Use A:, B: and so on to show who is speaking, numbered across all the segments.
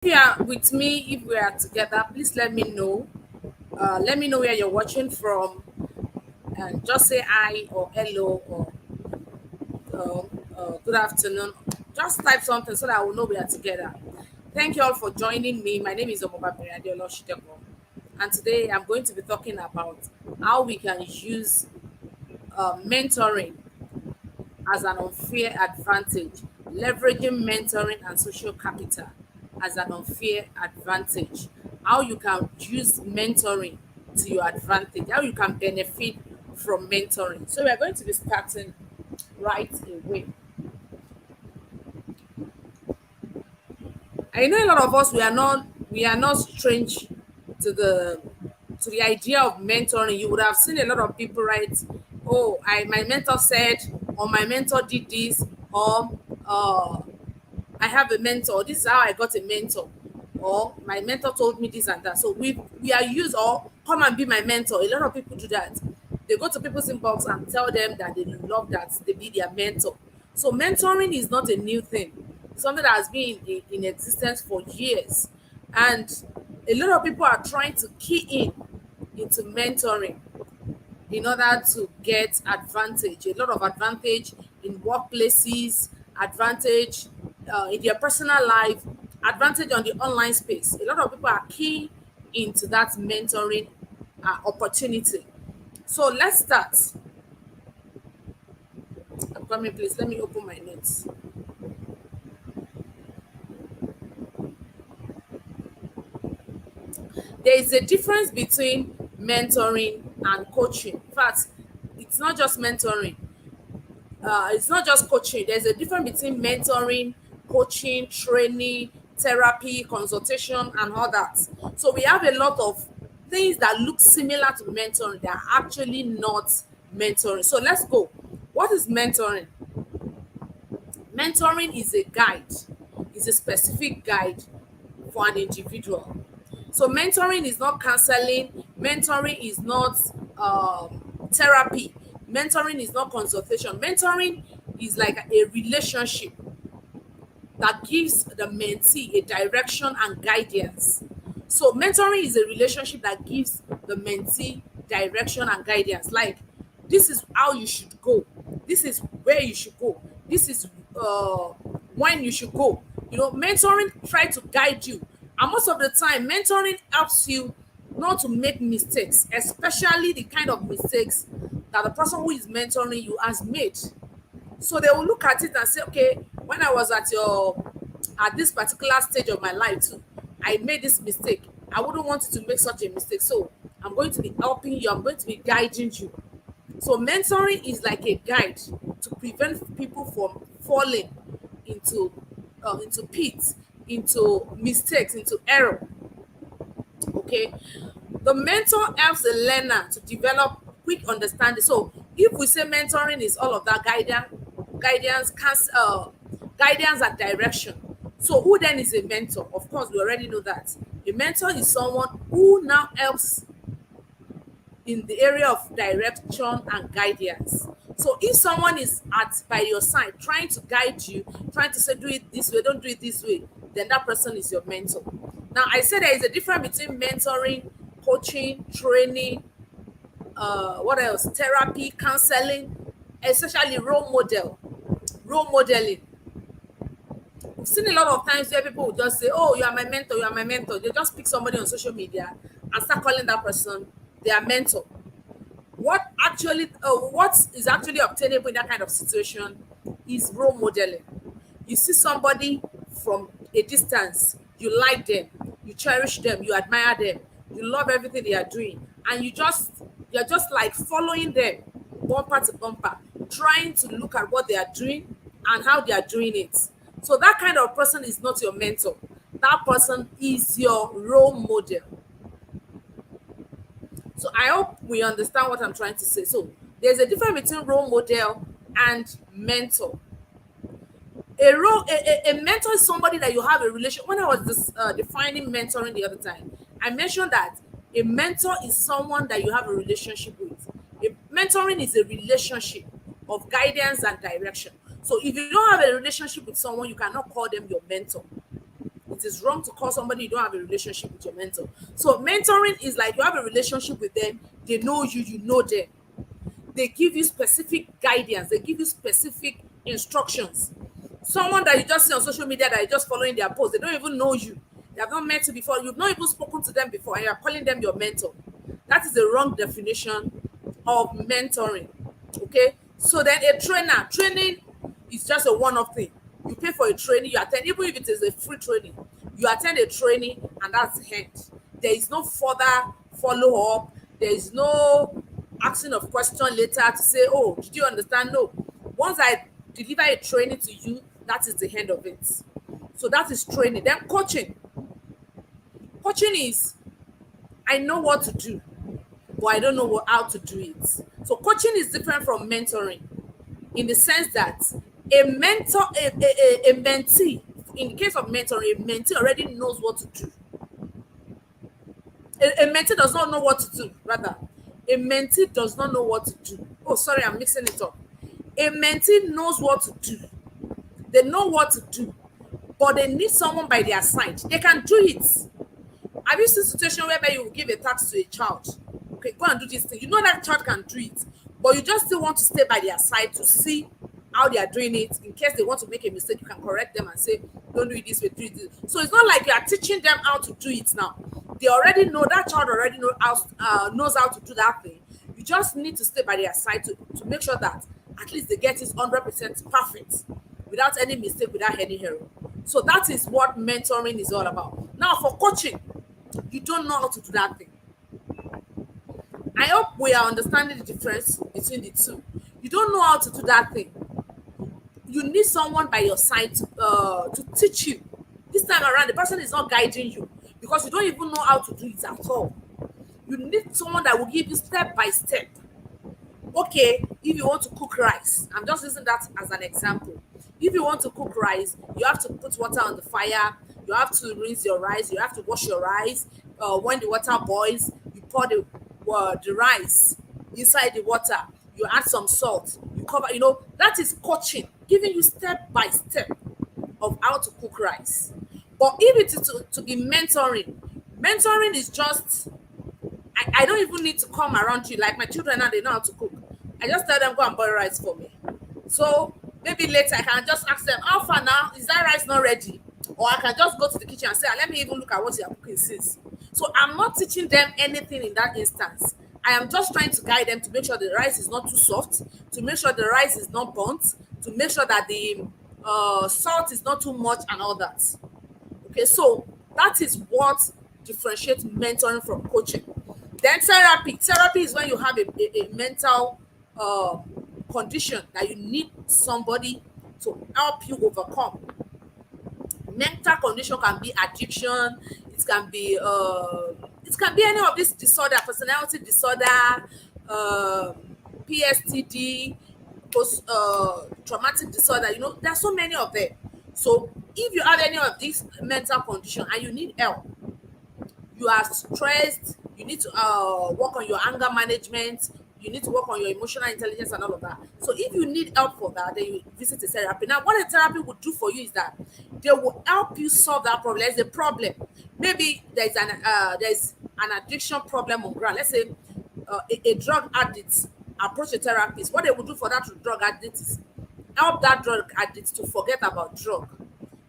A: If you are with me, if we are together, please let me know. Let me know where you're watching from, and just say hi or hello or good afternoon. Just type something so that I will know we are together. Thank you all for joining me. My name is Omoba Periadeolo Shiteko, and today I'm going to be talking about how we can use mentoring as an unfair advantage, leveraging mentoring and social capital as an unfair advantage, how you can use mentoring to your advantage, how you can benefit from mentoring. So we're going to be starting right away. I know a lot of us we are not strange to the idea of mentoring. You would have seen a lot of people write, "Oh, I my mentor said," or "My mentor did this," or uh, "I have a mentor. This is how I got a mentor," or "My mentor told me this and that." So we are used, or "Come and be my mentor." A lot of people do that. They go to people's inbox and tell them that they love that they be their mentor. So mentoring is not a new thing. It's something that has been in existence for years, and a lot of people are trying to key in into mentoring in order to get advantage, a lot of advantage in workplaces, advantage in their personal life, advantage on the online space. A lot of people are key into that mentoring opportunity. So let's start. I'm coming, please. Let me open my notes. There is a difference between mentoring and coaching. In fact, it's not just mentoring. It's not just coaching. There's a difference between mentoring, coaching, training, therapy, consultation, and all that. So we have a lot of things that look similar to mentoring that are actually not mentoring. So let's go. What is mentoring? Mentoring is a guide, is a specific guide for an individual. So mentoring is not counseling, mentoring is not therapy, mentoring is not consultation. Mentoring is like a relationship that gives the mentee a direction and guidance. So mentoring is a relationship that gives the mentee direction and guidance. Like, this is how you should go. This is where you should go. This is when you should go. Mentoring try to guide you. And most of the time, mentoring helps you not to make mistakes, especially the kind of mistakes that the person who is mentoring you has made. So they will look at it and say, okay, when I was at this particular stage of my life too, I made this mistake. I wouldn't want you to make such a mistake. So I'm going to be helping you, I'm going to be guiding you. So mentoring is like a guide to prevent people from falling into pits, into mistakes, into error. Okay. The mentor helps the learner to develop quick understanding. So if we say mentoring is all of that guidance and direction. So who then is a mentor? Of course, we already know that. A mentor is someone who now helps in the area of direction and guidance. So if someone is at by your side trying to guide you, trying to say do it this way, don't do it this way, then that person is your mentor. Now I said there is a difference between mentoring, coaching, training, what else? Therapy, counseling, especially role modeling. We've seen a lot of times where people will just say, "Oh, you are my mentor, you are my mentor." They just pick somebody on social media and start calling that person their mentor. What is actually obtainable in that kind of situation is role modeling. You see somebody from a distance, you like them, you cherish them, you admire them, you love everything they are doing, and you're just like following them bumper to bumper, trying to look at what they are doing and how they are doing it. So that kind of person is not your mentor. That person is your role model. So I hope we understand what I'm trying to say. So there's a difference between role model and mentor. A mentor is somebody that you have a relation. When I was defining mentoring the other time, I mentioned that a mentor is someone that you have a relationship with. Mentoring is a relationship of guidance and direction. So if you don't have a relationship with someone, you cannot call them your mentor. it is wrong to call somebody you don't have a relationship with your mentor. So mentoring is like you have a relationship with them, they know you, you know them. They give you specific guidance, they give you specific instructions. Someone that you just see on social media that you're just following their posts, they don't even know you. They have not met you before, you've not even spoken to them before, and you're calling them your mentor. That is the wrong definition of mentoring. Okay, so then a training is just a one-off thing. You pay for a training, you attend, even if it is a free training, you attend a training and that's the end. There is no further follow-up, there is no asking of question later to say, oh, did you understand? No. Once I deliver a training to you, that is the end of it. So that is training. Then coaching is, I know what to do, but I don't know how to do it. So coaching is different from mentoring in the sense that a mentor, a mentee, in the case of mentoring, a mentee already knows what to do. A mentee does not know what to do, rather. A mentee does not know what to do. Oh, sorry, I'm mixing it up. A mentee knows what to do. They know what to do, but they need someone by their side. They can do it. Have you seen a situation whereby you will give a task to a child? Okay, go and do this thing. You know that child can do it, but you just still want to stay by their side to see how they are doing it. In case they want to make a mistake, you can correct them and say, don't do it this way, do it this way. So it's not like you are teaching them how to do it now. They already know, that child already knows how to do that thing. You just need to stay by their side to make sure that at least they get it 100% perfect, without any mistake, without any error. So that is what mentoring is all about. Now for coaching, you don't know how to do that thing. I hope we are understanding the difference between the two. You don't know how to do that thing. You need someone by your side to teach you. This time around, the person is not guiding you because you don't even know how to do it at all. You need someone that will give you step by step. Okay, if you want to cook rice, I'm just using that as an example. If you want to cook rice, you have to put water on the fire, you have to rinse your rice, you have to wash your rice. When the water boils, you pour the rice inside the water, you add some salt, you cover, that is coaching, giving you step by step of how to cook rice. But if it is to be mentoring is just, I don't even need to come around you. Like my children now, they know how to cook. I just tell them, go and boil rice for me. So maybe later I can just ask them, how far now? Is that rice not ready? Or I can just go to the kitchen and say, let me even look at what you are cooking since. So I'm not teaching them anything in that instance. I am just trying to guide them to make sure the rice is not too soft, to make sure the rice is not burnt, to make sure that the salt is not too much and all that. Okay, so that is what differentiates mentoring from coaching. Then therapy is when you have a mental condition that you need somebody to help you overcome. Mental condition can be addiction, it can be any of this disorder, personality disorder, PSTD, post traumatic disorder. There are so many of them. So if you have any of these mental condition and you need help, you are stressed, you need to work on your anger management, you need to work on your emotional intelligence and all of that. So if you need help for that, then you visit a therapy. Now, what a therapy would do for you is that they will help you solve that problem. There's a problem. Maybe there's an addiction problem on ground. Let's say a drug addict approach a therapist. What they will do for that drug addict is help that drug addict to forget about drug.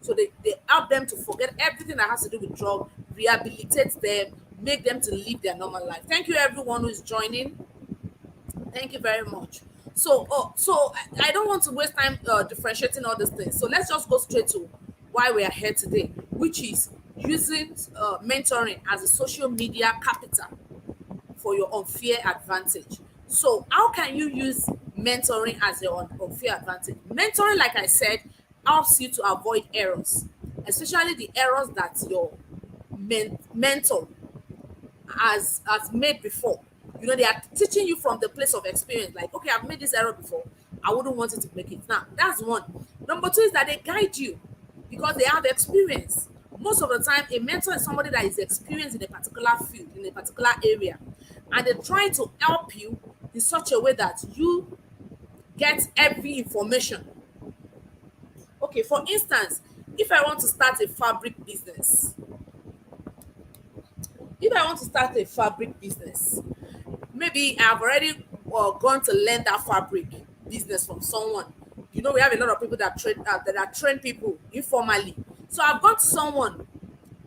A: So they help them to forget everything that has to do with drug, rehabilitate them, make them to live their normal life. Thank you everyone who is joining. Thank you very much. So I don't want to waste time differentiating all these things. So let's just go straight to why we are here today, which is using mentoring as a social media capital for your unfair advantage. So how can you use mentoring as your unfair advantage? Mentoring, like I said, helps you to avoid errors, especially the errors that your mentor has made before. They are teaching you from the place of experience. Like, okay, I've made this error before, I wouldn't want it to make it. Now, that's one. Number two is that they guide you because they have experience. Most of the time, a mentor is somebody that is experienced in a particular field, in a particular area, and they try to help you in such a way that you get every information. Okay, for instance, If I want to start a fabric business, if I want to start a fabric business, maybe I've already gone to learn that fabric business from someone. You know, we have a lot of people that train people informally. So I've got someone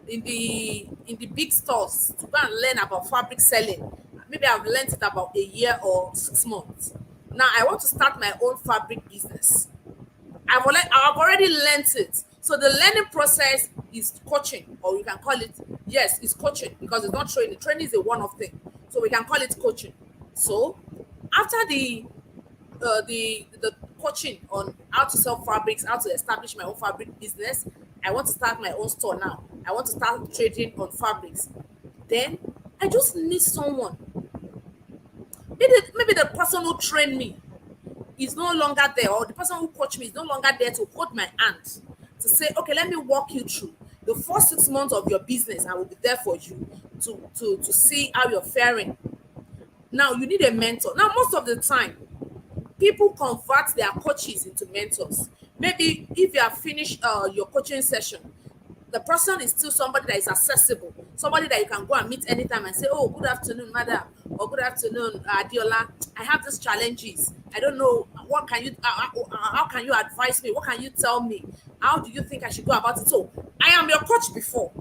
A: in the big stores to go and learn about fabric selling. Maybe I've learned it about a year or 6 months. Now I want to start my own fabric business. I've already learned it. So the learning process is coaching, or we can call it, yes, it's coaching because it's not training. Training is a one-off thing. So we can call it coaching. So after the coaching on how to sell fabrics, how to establish my own fabric business, I want to start my own store now. I want to start trading on fabrics. Then I just need someone. Maybe the person who trained me is no longer there, or the person who coached me is no longer there to hold my hand to say, okay, let me walk you through the first 6 months of your business. I will be there for you to see how you're faring. Now you need a mentor. Now most of the time, people convert their coaches into mentors. Maybe if you have finished your coaching session, the person is still somebody that is accessible, somebody that you can go and meet anytime and say, oh, good afternoon, madam, or good afternoon, Adiola. I have these challenges. I don't know, what can you how can you advise me? What can you tell me? How do you think I should go about it? So I am your coach before.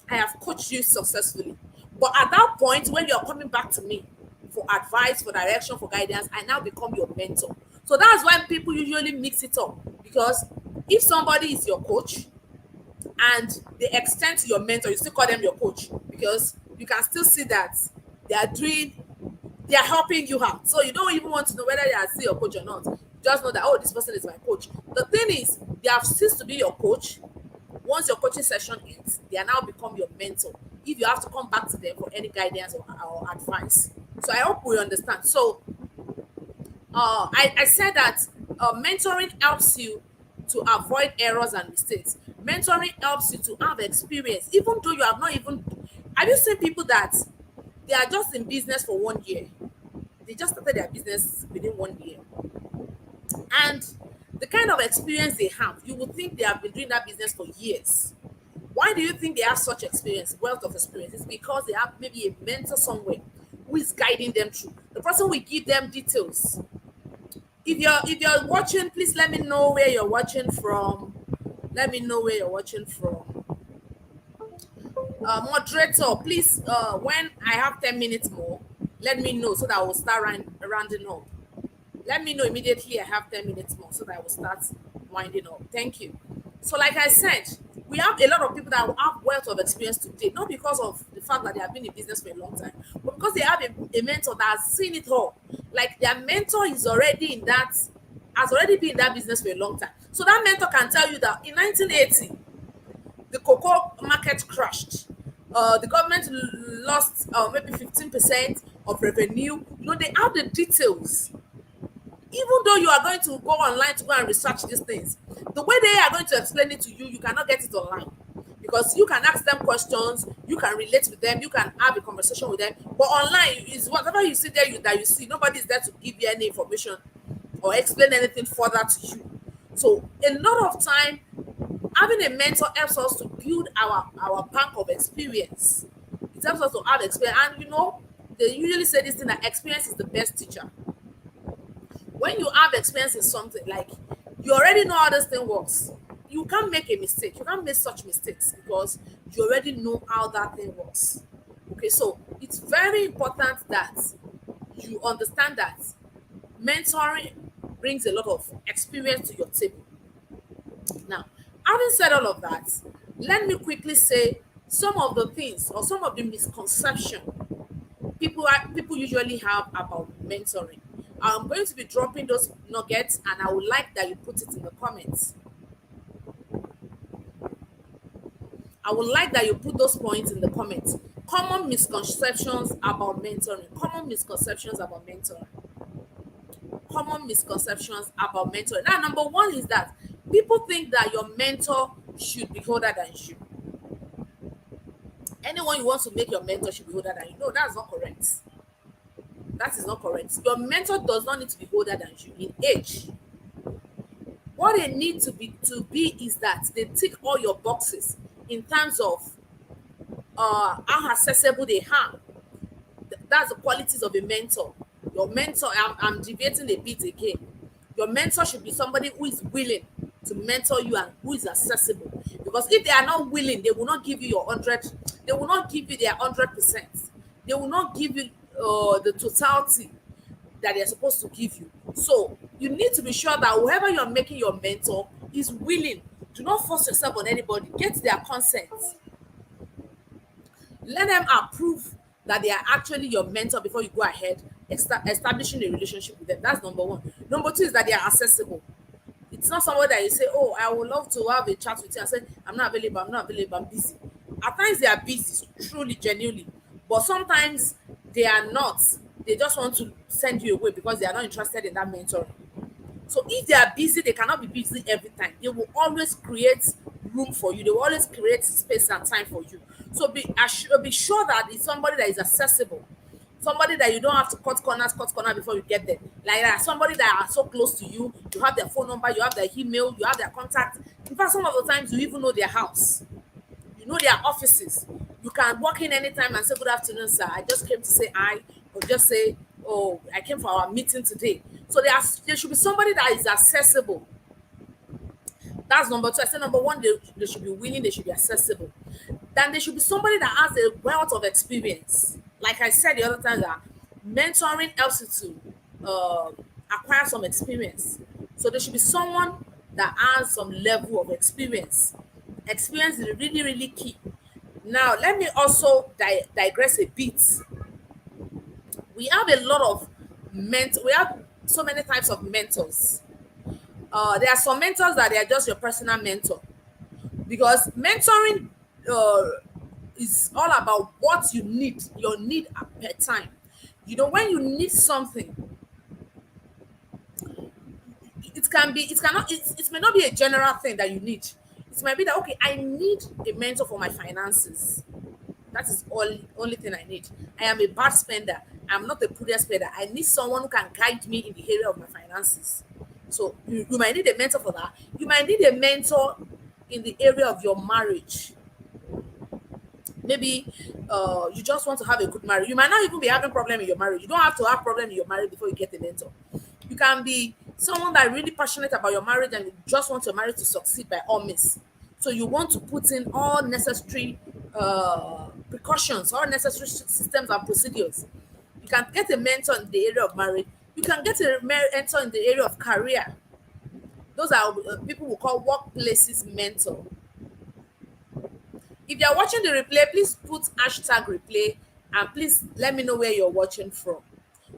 A: I have coached you successfully. But at that point, when you're coming back to me for advice, for direction, for guidance, I now become your mentor. So that's why people usually mix it up, because if somebody is your coach and they extend to your mentor, you still call them your coach, because you can still see that they are doing, they are helping you out. So you don't even want to know whether they are still your coach or not. Just know that, oh, this person is my coach. The thing is, they have ceased to be your coach. Once your coaching session ends, they are now become your mentor. If you have to come back to them for any guidance or advice. So I hope we understand. So I said that mentoring helps you to avoid errors and mistakes. Mentoring helps you to have experience, even though you have not even. Have you seen people that they are just in business for 1 year? They just started their business within 1 year, and the kind of experience they have, you would think they have been doing that business for years. Why do you think they have such experience, wealth of experience? It's because they have maybe a mentor somewhere who is guiding them through. The person will give them details. If you're watching, please let me know where you're watching from. Let me know where you're watching from. Moderator, please, when I have 10 minutes more, let me know so that I will start rounding up. Let me know immediately I have 10 minutes more so that I will start winding up. Thank you. So, like I said, we have a lot of people that have wealth of experience today, not because of the fact that they have been in business for a long time, but because they have a mentor that has seen it all. Like their mentor is already in that, has already been in that business for a long time. So that mentor can tell you that in 1980, the cocoa market crashed. The government lost maybe 15% of revenue. You know, they have the details. Even though you are going to go online to go and research these things, the way they are going to explain it to you, you cannot get it online, because you can ask them questions, you can relate with them, you can have a conversation with them. But online is whatever you see there, that you see, nobody is there to give you any information or explain anything further to you. So a lot of time, having a mentor helps us to build our bank of experience. It helps us to have experience. And you know, they usually say this thing, that experience is the best teacher. When you have experience in something, like you already know how this thing works, you can't make a mistake. You can't make such mistakes because you already know how that thing works. Okay, so it's very important that you understand that mentoring brings a lot of experience to your table. Now, having said all of that, let me quickly say some of the things or some of the misconceptions people usually have about mentoring. I'm going to be dropping those nuggets, and I would like that you put it in the comments. I would like that you put those points in the comments. Common misconceptions about mentoring. Common misconceptions about mentoring. Common misconceptions about mentoring. Now, number one is that people think that your mentor should be older than you. Anyone you want to make your mentor should be older than you. No, that's not correct. That is not correct. Your mentor does not need to be older than you in age. What they need to be is that they tick all your boxes in terms of how accessible they are. That's the qualities of a mentor. Your mentor, I'm deviating a bit again. Your mentor should be somebody who is willing to mentor you and who is accessible. Because if they are not willing, they will not give you your 100, they will not give you their 100%. They will not give you the totality that they're supposed to give you. So you need to be sure that whoever you're making your mentor is willing. Do not force yourself on anybody. Get their consent. Let them approve that they are actually your mentor before you go ahead establishing a relationship with them. That's number one. Number two is that they are accessible. It's not somebody that you say, oh, I would love to have a chat with you. I say, I'm not available, I'm busy. At times they are busy, truly, genuinely. But sometimes they are not. They just want to send you away because they are not interested in that mentoring. So if they are busy, they cannot be busy every time. They will always create room for you. They will always create space and time for you. So be sure that it's somebody that is accessible. Somebody that you don't have to cut corners before you get there. Like that. Somebody that are so close to you. You have their phone number, you have their email, you have their contact. In fact, some of the times you even know their house. You know their offices. You can walk in anytime and say, good afternoon, sir. I just came to say hi, or just say, oh, I came for our meeting today. So there should be somebody that is accessible. That's number two. I said number one, they should be willing, they should be accessible. Then there should be somebody that has a wealth of experience. Like I said the other time, that mentoring helps you to acquire some experience. So there should be someone that has some level of experience. Experience is really, really key. Now, let me also digress a bit. We have a lot of we have so many types of mentors. There are some mentors that they are just your personal mentor, because mentoring uh, is all about what you need, your need per time. You know, when you need something, it may not be a general thing that you need. It might be that, okay, I need a mentor for my finances. That is only thing I need. I am a bad spender. I'm not a prudent spender. I need someone who can guide me in the area of my finances. So you might need a mentor for that. You might need a mentor in the area of your marriage. Maybe you just want to have a good marriage. You might not even be having problem in your marriage. You don't have to have problem in your marriage before you get a mentor. You can be someone that really passionate about your marriage and you just want your marriage to succeed by all means. So you want to put in all necessary precautions, all necessary systems and procedures. You can get a mentor in the area of marriage. You can get a mentor in the area of career. Those are people will call workplaces mentor. If you're watching the replay, please put hashtag replay and please let me know where you're watching from.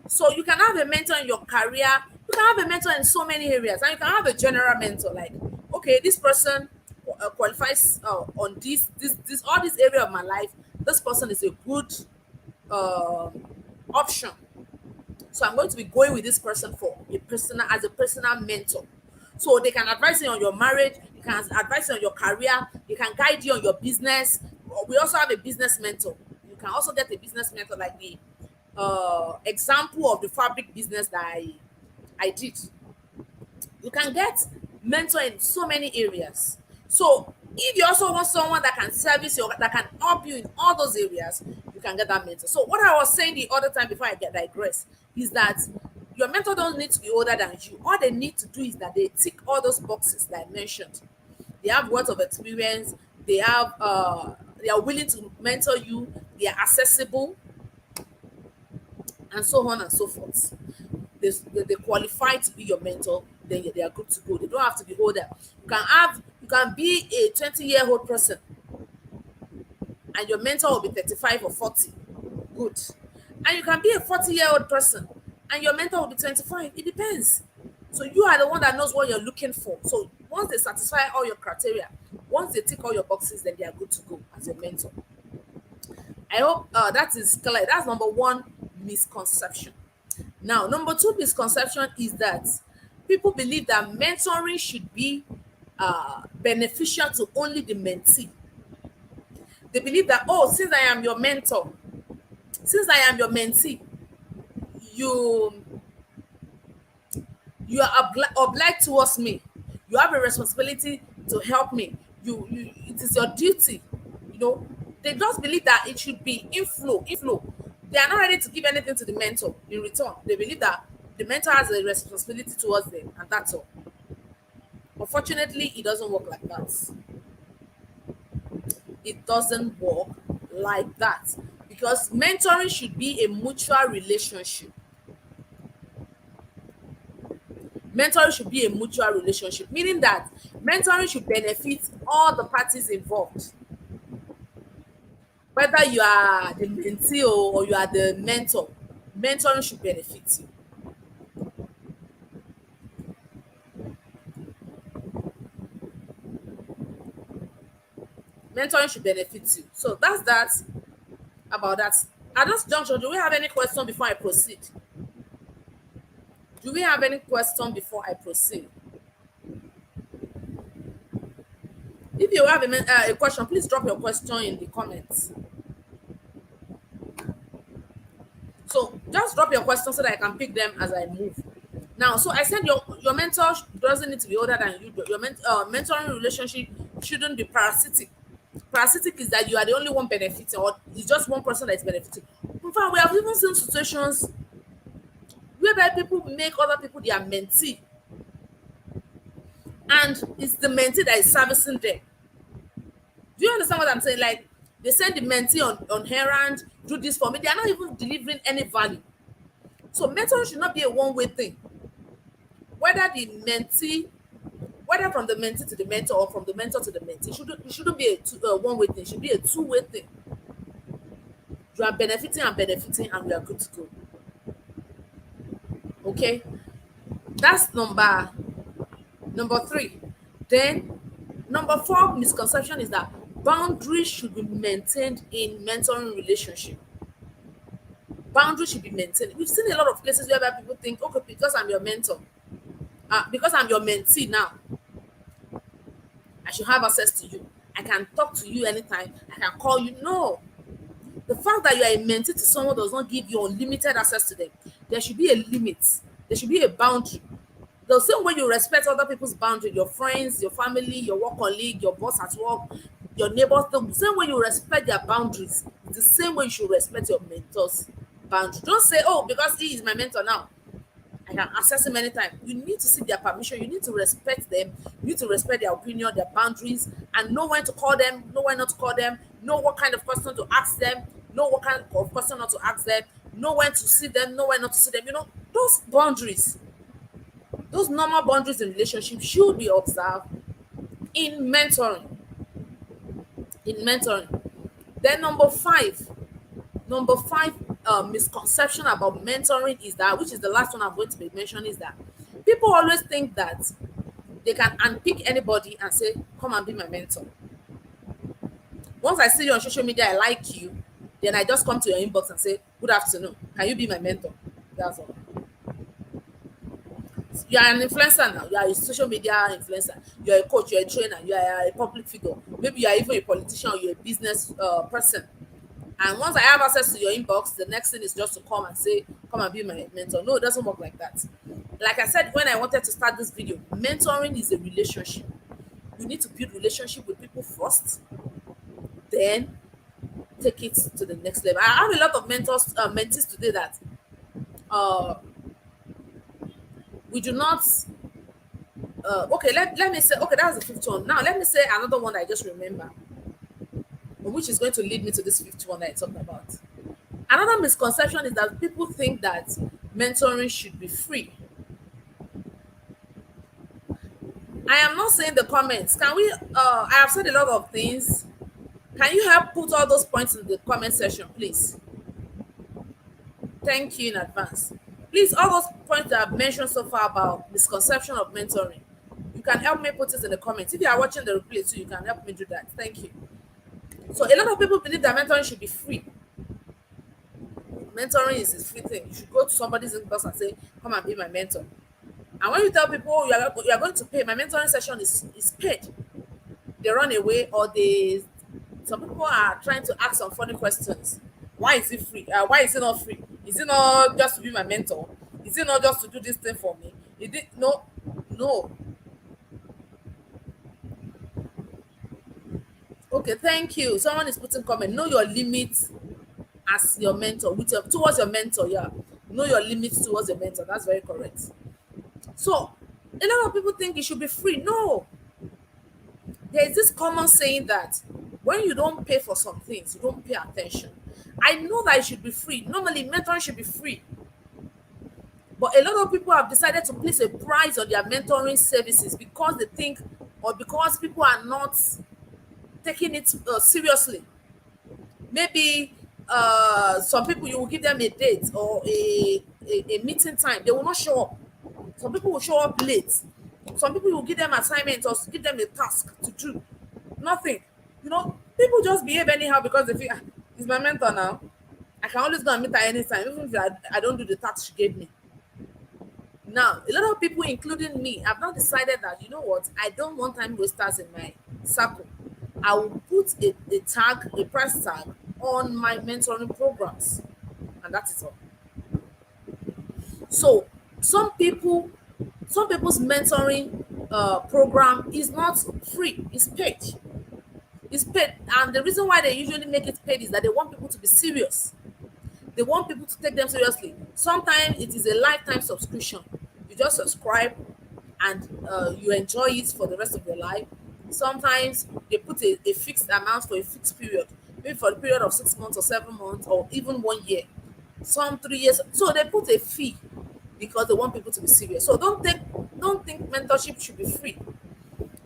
A: So you can have a mentor in your career, you can have a mentor in so many areas, and you can have a general mentor like, okay, this person qualifies on this all this area of my life. This person is a good uh, option. So I'm going to be going with this person for a personal mentor. So they can advise you on your marriage, you can advise you on your career, you can guide you on your business. We also have a business mentor. You can also get a business mentor like the example of the fabric business that I did. You can get mentor in so many areas. So if you also want someone that can service you, that can help you in all those areas, you can get that mentor. So what I was saying the other time before I get digress is that your mentor don't need to be older than you. All they need to do is that they tick all those boxes that I mentioned. They have words of experience, they are willing to mentor you, they are accessible, and so on and so forth. They qualify to be your mentor, then they are good to go. They don't have to be older. You can be a 20-year-old person and your mentor will be 35 or 40. Good. And you can be a 40-year-old person and your mentor will be 25. It depends. So you are the one that knows what you're looking for. So once they satisfy all your criteria, once they tick all your boxes, then they are good to go as a mentor. I hope that is clear. That's number one misconception. Now, number two misconception is that people believe that mentoring should be beneficial to only the mentee. They believe that, oh, since I am your mentor, since I am your mentee, you you are obliged towards me. You have a responsibility to help me. It is your duty. You know, they just believe that it should be inflow. They are not ready to give anything to the mentor in return. They believe that the mentor has a responsibility towards them, and that's all. Unfortunately, it doesn't work like that. It doesn't work like that, because mentoring should be a mutual relationship. Mentoring should be a mutual relationship, meaning that mentoring should benefit all the parties involved. Whether you are the mentee or you are the mentor, mentoring should benefit you. Mentoring should benefit you. So that's that about that. At this juncture, do we have any question before I proceed? Do we have any question before I proceed? If you have a question, please drop your question in the comments. So just drop your questions so that I can pick them as I move. Now, so I said your mentor doesn't need to be older than you. Your mentoring relationship shouldn't be parasitic. Parasitic is that you are the only one benefiting, or it's just one person that is benefiting. In fact, we have even seen situations whereby people make other people their mentee, and it's the mentee that is servicing them. Do you understand what I'm saying? Like, they send the mentee on errand, do this for me. They are not even delivering any value. So mentoring should not be a one-way thing. Whether the mentee, whether from the mentee to the mentor or from the mentor to the mentee, it shouldn't be a one-way thing. It should be a two-way thing. You are benefiting and benefiting, and we are good to go. Okay, that's number three. Then number four misconception is that boundaries should be maintained in mentoring relationship. Boundaries should be maintained. We've seen a lot of cases where people think, okay, because I'm your mentor, because I'm your mentee now, I should have access to you. I can talk to you anytime. I can call you. No. The fact that you are a mentee to someone does not give you unlimited access to them. There should be a limit. There should be a boundary. The same way you respect other people's boundary, your friends, your family, your work colleague, your boss at work, your neighbors, the same way you respect their boundaries, it's the same way you should respect your mentor's boundary. Don't say, oh, because he is my mentor now, I can access him anytime. You need to seek their permission. You need to respect them. You need to respect their opinion, their boundaries, and know when to call them, know when not to call them, know what kind of question to ask them, know what kind of question not to ask them, know when to see them, know when not to see them. You know, those boundaries, those normal boundaries in relationship should be observed in mentoring. In mentoring. Then number five misconception about mentoring is that, which is the last one I'm going to be mentioning, is that people always think that they can unpick anybody and say, come and be my mentor. Once I see you on social media, I like you, then I just come to your inbox and say, good afternoon, can you be my mentor? That's all. You are an influencer now. You are a social media influencer. You are a coach, you are a trainer, you are a public figure. Maybe you are even a politician or you're a business person. And once I have access to your inbox, the next thing is just to come and say, come and be my mentor. No, it doesn't work like that. Like I said when I wanted to start this video, mentoring is a relationship. You need to build relationship with people first, then take it to the next level. I have a lot of mentees today that uh, we do not. Okay, let me say, okay, that's the fifth one. Now, let me say another one I just remember, which is going to lead me to this fifth one that I talked about. Another misconception is that people think that mentoring should be free. I am not saying the comments. Can we? I have said a lot of things. Can you help put all those points in the comment section, please? Thank you in advance. Please, all those points that I've mentioned so far about misconception of mentoring, you can help me put it in the comments. If you are watching the replay too, you can help me do that. Thank you. So a lot of people believe that mentoring should be free. Mentoring is a free thing. You should go to somebody's inbox and say, come and be my mentor. And when you tell people, oh, you are going to pay, my mentoring session is paid, they run away, or some people are trying to ask some funny questions. Why is it free? Why is it not free? Is it not just to be my mentor? Is it not just to do this thing for me? No, no. Okay, thank you. Someone is putting comment. Know your limits as your mentor with your towards your mentor. Yeah, know your limits towards your mentor. That's very correct. So a lot of people think it should be free. No, there is this common saying that when you don't pay for some things, you don't pay attention. I know that it should be free. Normally, mentoring should be free, but a lot of people have decided to place a price on their mentoring services because they think, or because people are not taking it seriously. Maybe some people, you will give them a date or a meeting time, they will not show up. Some people will show up late. Some people will give them assignments or give them a task to do. Nothing. People just behave anyhow because they feel, "Ah, he's my mentor now. I can always go and meet her anytime, even if I don't do the task she gave me." Now, a lot of people, including me, have now decided that, you know what, I don't want time wasters in my circle. I will put a tag, a price tag on my mentoring programs. And that is all. So some people's mentoring program is not free, it's paid. It's paid. And the reason why they usually make it paid is that they want people to be serious. They want people to take them seriously. Sometimes it is a lifetime subscription. You just subscribe and you enjoy it for the rest of your life. Sometimes they put a fixed amount for a fixed period, maybe for the period of 6 months or 7 months or even 1 year, some 3 years. So they put a fee because they want people to be serious. So don't think mentorship should be free.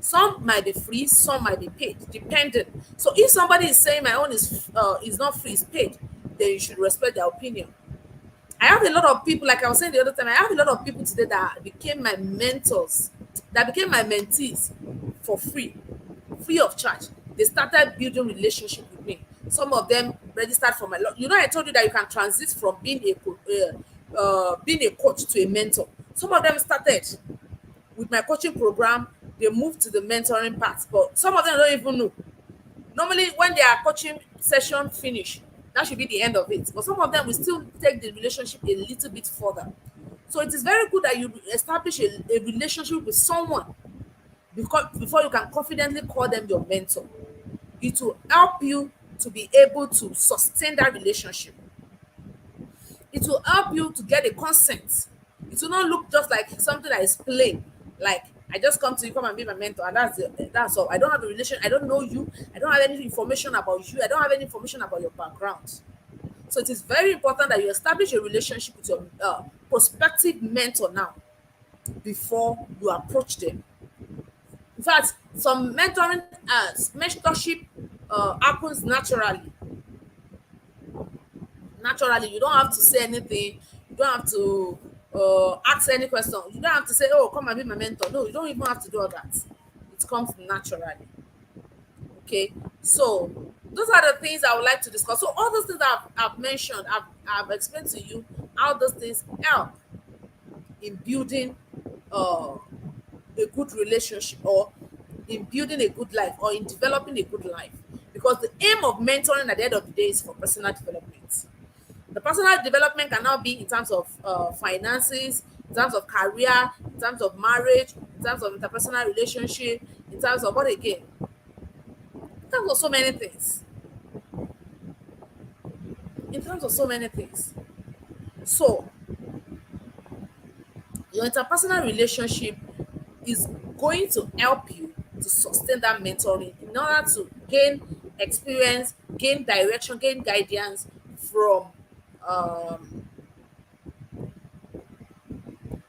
A: Some might be free, some might be paid, depending. So if somebody is saying my own is not free, it's paid, then you should respect their opinion. I have a lot of people, like I was saying the other time, I have a lot of people today that became my mentors, that became my mentees for free of charge. They started building relationship with me. Some of them registered for my I told you that you can transit from being a coach to a mentor. Some of them started with my coaching program, they moved to the mentoring part, but some of them don't even know. Normally, when their coaching session finish, that should be the end of it. But some of them will still take the relationship a little bit further. So it is very good that you establish a relationship with someone because before you can confidently call them your mentor. It will help you to be able to sustain that relationship. It will help you to get a consent. It will not look just like something that is plain. Like, I just come to you, come and be my mentor, and that's all. I don't have a relation. I don't know you. I don't have any information about you. I don't have any information about your background. So it is very important that you establish a relationship with your prospective mentor now before you approach them. In fact, some mentorship happens naturally. Naturally, you don't have to say anything. You don't have to ask any question. You don't have to say, "Oh, come and be my mentor." No, you don't even have to do all that. It comes naturally. Okay, so those are the things I would like to discuss. So all those things I've mentioned, I've explained to you how those things help in building a good relationship, or in building a good life, or in developing a good life. Because the aim of mentoring at the end of the day is for personal development. The personal development can now be in terms of finances, in terms of career, in terms of marriage, in terms of interpersonal relationship, in terms of what again? In terms of so many things. In terms of so many things. So your interpersonal relationship is going to help you to sustain that mentoring in order to gain experience, gain direction, gain guidance from um,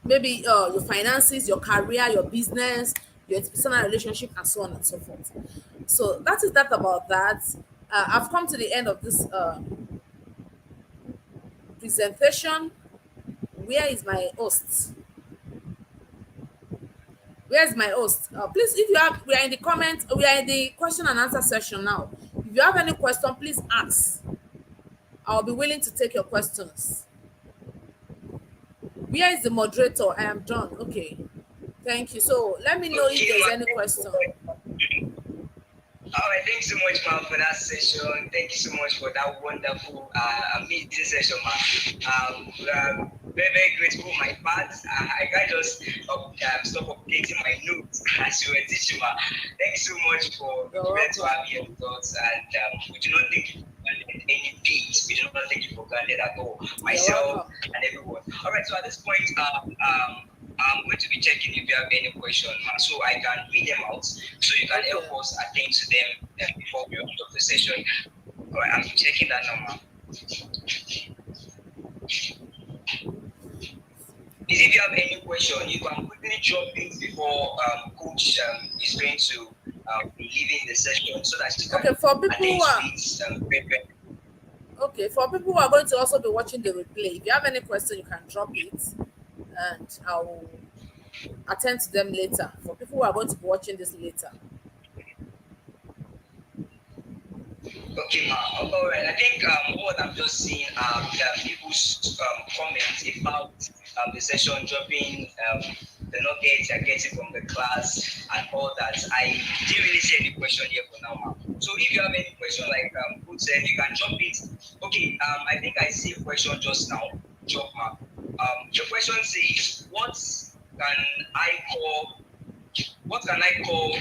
A: maybe your finances, your career, your business, your personal relationship, and so on and so forth. So that is that about that. I've come to the end of this presentation. Where is my host? Where's my host? Please, if you have, we are in the comment, we are in the question and answer session now. If you have any question, please ask. I'll be willing to take your questions. Where is the moderator? I am done. Okay. Thank you. So let me know if there's any question.
B: All right, thanks so much, man, for that session. Thank you so much for that wonderful, amazing session, man. Very, very grateful. My part, I can't just stop updating my notes as you were teaching, man. Thank you so much for the
A: You're
B: great to
A: welcome.
B: have you with us, and we do not take you for granted any bit. We do not take you for granted at all.
A: You're
B: Myself
A: welcome.
B: and everyone. All right, so at this point, I'm going to be checking if you have any question, so I can read them out, so you can help
A: Okay.
B: us attend to them before we round up the session. All right, I'm checking that now. Is if you have any question, you can quickly drop it before Coach is going to be leaving the session, so that she can
A: Okay, for people
B: attend
A: who
B: to
A: are
B: it very, very.
A: okay, for people who are going to also be watching the replay, if you have any question, you can drop it, and I will attend to them later. For people who are going to be watching this later.
B: Okay, ma. All right. I think what I'm just seeing are people's comments about the session dropping the nuggets they're getting from the class and all that. I didn't really see any question here for now, ma. So if you have any question, like who said, you can drop it. Okay. I think I see a question just now. Drop, ma. Your question says, can I call? What can I call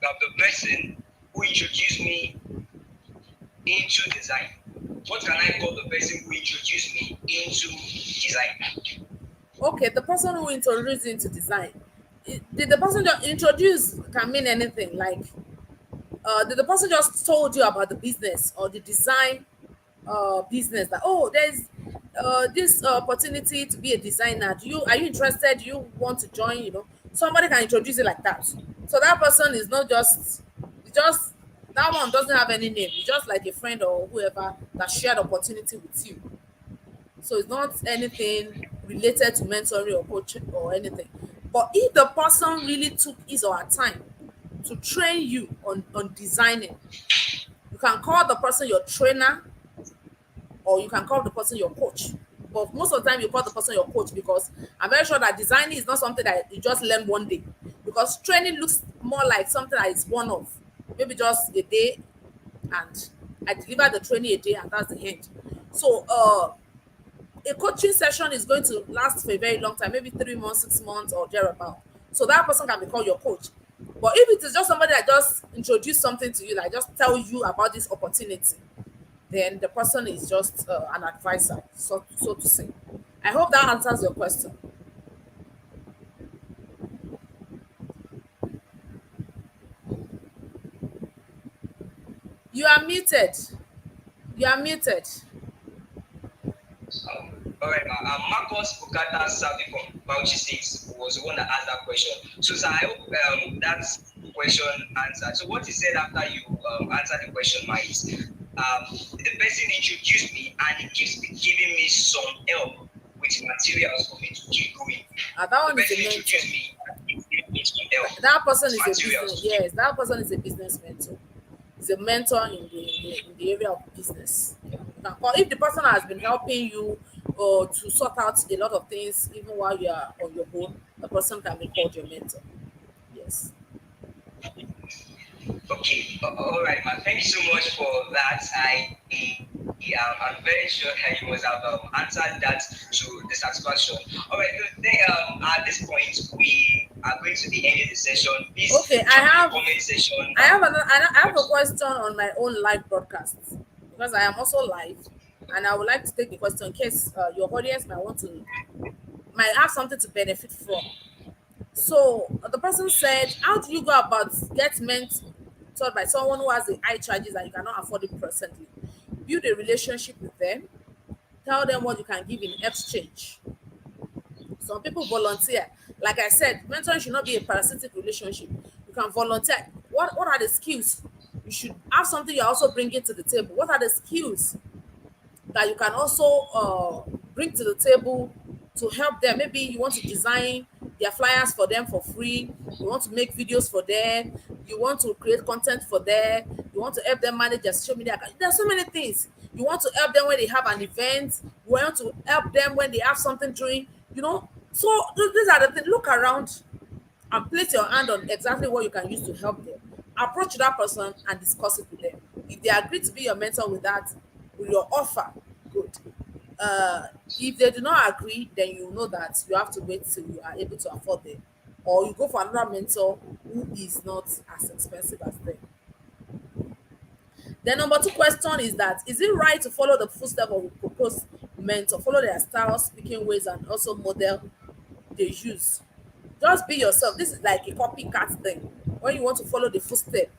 B: the person who introduced me into design? What can I call the person who introduced me into design?
A: Okay, the person who introduced you into design. Did the person just introduce can mean anything? Like, did the person just told you about the business or the design business that, oh, there's this opportunity to be a designer, are you interested, do you want to join, somebody can introduce it like that. So that person is not just that one doesn't have any name, it's just like a friend or whoever that shared opportunity with you. So it's not anything related to mentoring or coaching or anything. But if the person really took his or her time to train you on designing, you can call the person your trainer, or you can call the person your coach. But most of the time, you call the person your coach because I'm very sure that designing is not something that you just learn one day. Because training looks more like something that is one off, maybe just a day, and I deliver the training a day, and that's the end. So, a coaching session is going to last for a very long time, maybe 3 months, 6 months, or thereabout. So that person can be called your coach. But if it is just somebody that just introduce something to you, like just tell you about this opportunity, then the person is just an advisor, so to say. I hope that answers your question. You are muted. You are muted.
B: All right, ma. Marcos Bukata Savi from Bauchi State was the one that asked that question. So, sir, I hope that question answered. So, what he said after you answered the question, ma, is the person introduced me and he keeps giving me some help with materials for me to keep going.
A: That
B: The
A: one is a
B: person
A: mentor.
B: introduced me and keeps giving me some help
A: That person
B: with
A: is a business.
B: materials to keep.
A: Yes, that person is a business mentor. Is a mentor in the area of business. Yeah. You can call if the person has been helping you to sort out a lot of things even while you are on your own. The person can be called your mentor. Yes.
B: Okay, all right, man. Thank you so much for that. I'm very sure that you must have answered that to the satisfaction. All right, at this point, we are going to be ending the session. Please
A: Okay,
B: drop in the comment section.
A: I have a
B: What?
A: question on my own live broadcast because I am also live, and I would like to take the question in case your audience might have something to benefit from. So the person said, "How do you go about get mentored by someone who has the high charges and you cannot afford it presently? Build a relationship with them. Tell them what you can give in exchange. Some people volunteer. Like I said, mentoring should not be a parasitic relationship. You can volunteer. What are the skills? You should have something you're also bringing to the table. What are the skills that you can also bring to the table to help them? Maybe you want to design their flyers for them for free. You want to make videos for them. You want to create content for them. You want to help them manage their social media account. There's so many things. You want to help them when they have an event. You want to help them when they have something doing. So these are the things. Look around and place your hand on exactly what you can use to help them. approach that person and discuss it with them. If they agree to be your mentor with that, with your offer, good. If they do not agree, then you know that you have to wait till you are able to afford them, or you go for another mentor who is not as expensive as them. Then number two question is that, is it right to follow the footsteps of a proposed mentor, follow their style, speaking ways, and also model they use? Just be yourself. This is like a copycat thing. When you want to follow the footstep,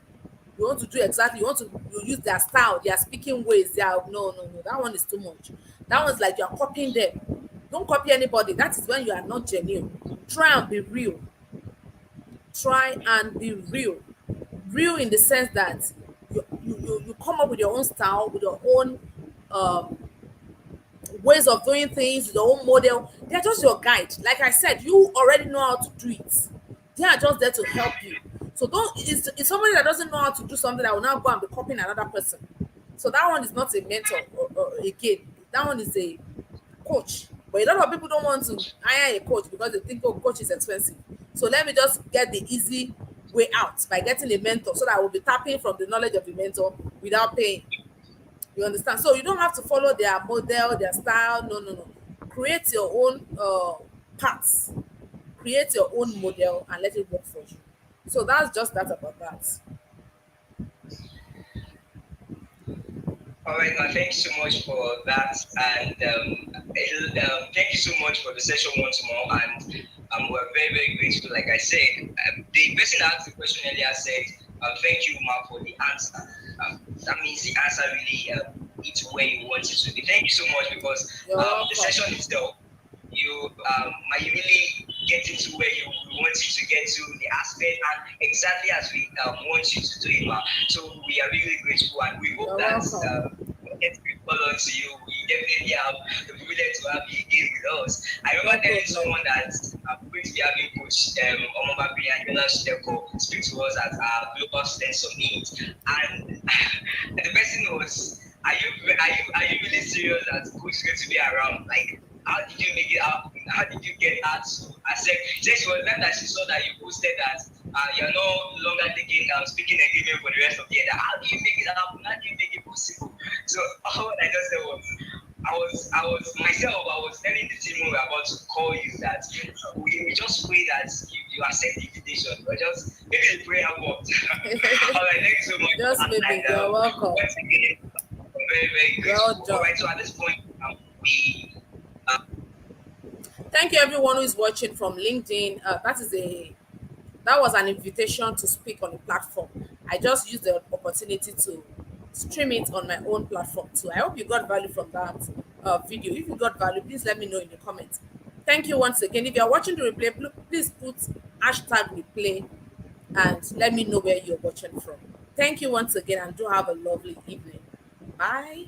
A: you want to do exactly, you want to you use their style, their speaking ways, their no, that one is too much. That one's like you're copying them. Don't copy anybody. That is when you are not genuine. Try and be real. Try and be real. Real in the sense that you come up with your own style, with your own um ways of doing things, your own model. They're just your guide. Like I said, you already know how to do it. They are just there to help you. So don't, it's somebody that doesn't know how to do something that will now go and be copying another person. So that one is not a mentor, or again, that one is a coach. But a lot of people don't want to hire a coach because they think, oh, coach is expensive. So let me just get the easy way out by getting a mentor, so that I will be tapping from the knowledge of the mentor without paying. You understand? So you don't have to follow their model, their style. No. Create your own paths. Create your own model and let it work for you. So that's just that about that.
B: All right, now thank you so much for that, and thank you so much for the session once more. And we're very, very grateful. Like I said, the person that asked the question earlier said, "Thank you, Ma, for the answer." That means the answer really it's where you want it to be. Thank you so much, because
A: You're
B: the
A: welcome.
B: session itself, you might really get into where you want you to get to, the aspect, and exactly as we want you to do it, ma. So we are really grateful, and we hope
A: You're
B: that
A: welcome.
B: next week follow to you. We definitely have the privilege to have you again with us. I
A: No
B: remember telling
A: problem.
B: someone that I'm going to be having Coach Omobabi and Yola Shideko speak to us at our Global Student Summit, and the person was, are you really serious that Coach is going to be around? Like, how did you make it happen? How did you get her to accept? She was glad that she saw that you posted that you're no longer taking speaking engagement for the rest of the year. How do you make it happen? How do you make it possible? So all I just said was, I was myself. I was telling the team we were about to call you that we just pray that you accept the invitation. But just maybe the prayer worked. All right, thank you so much.
A: Just maybe.
B: And
A: You're welcome.
B: once again, I'm very, very
A: Well
B: grateful. All
A: done.
B: right, so at this point, we
A: Thank you everyone who is watching from LinkedIn. That was an invitation to speak on a platform. I just used the opportunity to stream it on my own platform too. I hope you got value from that video. If you got value, please let me know in the comments. Thank you once again. If you are watching the replay, please put hashtag replay and let me know where you're watching from. Thank you once again, and do have a lovely evening. Bye.